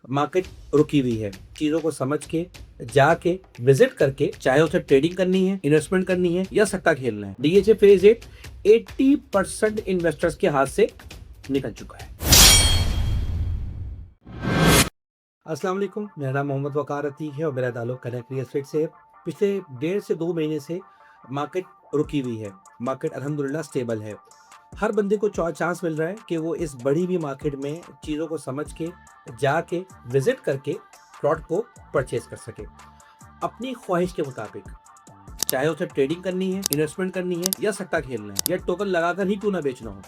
Market रुकी हुई है, चीज़ों को समझ के जाके विजिट करके, चाहे उसे ट्रेडिंग करनी है, इन्वेस्टमेंट करनी है या सट्टा खेलना है, डीएचए फेज 80% इन्वेस्टर्स के हाथ से निकल चुका है। अस्सलाम वालेकुम, मेरा नाम मोहम्मद वकार अतीक है और मेरा ताल्लुक कनेक्ट रियल एस्टेट से है। पिछले 1.5 से 2 महीने से मार्केट रुकी हुई है। मार्केट अल्हम्दुलिल्लाह स्टेबल है। हर बंदे को चांस मिल रहा है कि वो इस बढ़ी हुई मार्केट में चीज़ों को समझ के जाके विजिट करके प्लॉट को परचेज कर सके अपनी ख्वाहिश के मुताबिक, चाहे उसे ट्रेडिंग करनी है, इन्वेस्टमेंट करनी है या सट्टा खेलना है या टोकन लगाकर ही क्यों ना बेचना हो।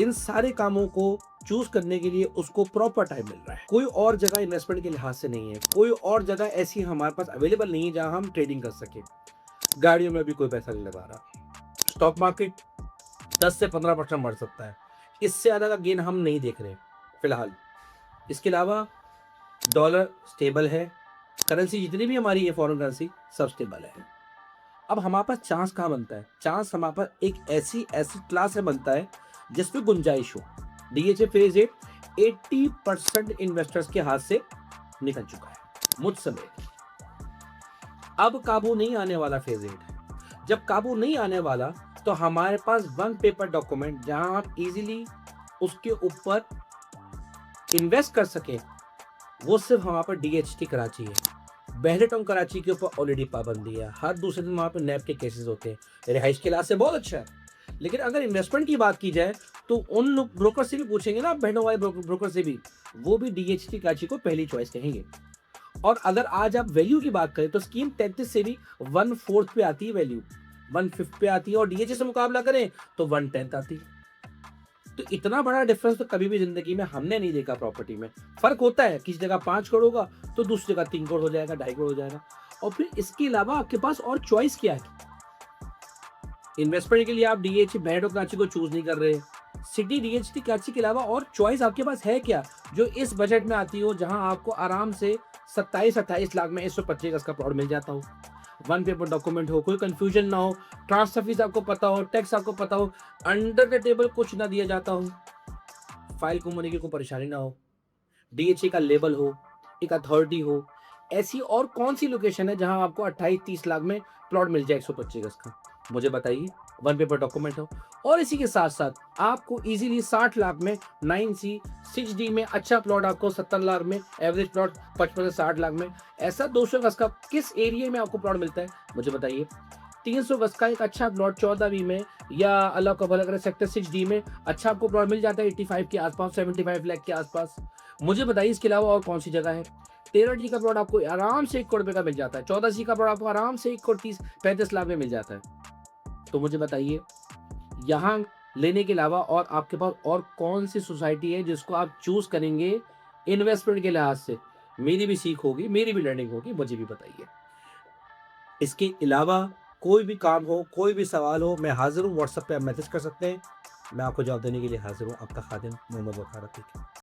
इन सारे कामों को चूज करने के लिए उसको प्रॉपर टाइम मिल रहा है। कोई और जगह इन्वेस्टमेंट के लिहाज से नहीं है, कोई और जगह ऐसी हमारे पास अवेलेबल नहीं है जहां हम ट्रेडिंग कर सके। गाड़ियों में भी कोई पैसा नहीं लगा रहा। स्टॉक मार्केट 10 से 15% बढ़ सकता है, इससे ज़्यादा का गेन हम नहीं देख रहे फिलहाल। इसके अलावा डॉलर स्टेबल है, करेंसी जितनी भी हमारी है फॉरेन करेंसी सब स्टेबल है। अब हमारे पास चांस कहाँ बनता है? चांस हमारे पास एक ऐसी एसेट क्लास में बनता है जिसमें गुंजाइश हो। डीएचए फेज 80% इन्वेस्टर्स के हाथ से निकल चुका है मुझ समेत। अब काबू नहीं आने वाला फेज 8 है। जब काबू नहीं आने वाला तो हमारे पास वन पेपर डॉक्यूमेंट जहां हम इजीली उसके ऊपर इन्वेस्ट कर सके, वो सिर्फ हमारे पर डीएचटी कराची है। बहरेटों कराची के ऊपर ऑलरेडी पाबंदी है। हर दूसरे दिन वहाँ पर नैब के केसेस होते हैं। रिहाइश के लिहाज से बहुत अच्छा है, लेकिन अगर इन्वेस्टमेंट की बात की जाए तो उन लोग ब्रोकर से भी पूछेंगे ना, बहनों वाले ब्रोकर से भी, वो भी डीएचटी कराची को पहली चॉइस कहेंगे। और अगर आज आप वैल्यू की बात करें तो स्कीम 33 से भी 1/4 पे आती है वैल्यू, 1/5 पे आती है, और डीएचए से मुकाबला करें तो 1/10 आती है। तो इतना बड़ा डिफरेंस तो कभी भी जिंदगी में हमने नहीं देखा प्रॉपर्टी में। फर्क होता है, किसी जगह 5 करोड़ होगा तो दूसरी जगह 3 करोड़ हो जाएगा, 2.5 करोड़ हो जाएगा। और फिर इसके अलावा आपके पास और चॉइस क्या है? इन्वेस्टमेंट के लिए आप डीएचए बैंड कराची को चूज नहीं कर रहे, सिटी डीएचटी कराची के अलावा और चॉइस आपके पास है क्या जो इस बजट में आती हो, जहां आपको आराम से 27-28 लाख में 125 गज का प्लॉट मिल जाता हो, वन पेपर डॉक्यूमेंट हो, कोई कंफ्यूजन ना हो, ट्रांसफर फीस आपको पता हो, टैक्स आपको पता हो, अंडर द टेबल कुछ ना दिया जाता हो, फाइल गुम होने की कोई परेशानी ना हो, डीएचए का लेबल हो, एक अथॉरिटी हो। ऐसी और कौन सी लोकेशन है जहां आपको 28-30 लाख में प्लॉट मिल जाए 125 गज का? मुझे बताइए। वन पेपर डॉक्यूमेंट हो और इसी के साथ साथ आपको इजीली 60 लाख में 9C 6D में अच्छा प्लॉट, आपको 70 लाख में एवरेज प्लॉट, 55 से 60 लाख में ऐसा 200 गज का किस एरिया में आपको प्लॉट मिलता है? मुझे बताइए। 300 गज का एक अच्छा प्लॉट 14B में या अल्लाह का भला करे सेक्टर 6D में अच्छा आपको प्लॉट मिल जाता है 85 के आसपास, 75 लाख के आसपास। मुझे बताइए इसके अलावा और कौन सी जगह है? 13D का प्लॉट आपको आराम से 1 करोड़ रुपए का मिल जाता है, 14C का प्लॉट आपको आराम से 1 करोड़ 35 लाख में मिल जाता है। तो मुझे बताइए, यहाँ लेने के अलावा और आपके पास और कौन सी सोसाइटी है जिसको आप चूज करेंगे इन्वेस्टमेंट के लिहाज से? मेरी भी सीख होगी, मेरी भी लर्निंग होगी, मुझे भी बताइए। इसके अलावा कोई भी काम हो, कोई भी सवाल हो, मैं हाजिर हूँ। व्हाट्सएप पे आप मैसेज कर सकते हैं, मैं आपको जवाब देने के लिए हाजिर हूँ। आपका खादिम मोहम्मद वकार अतीक।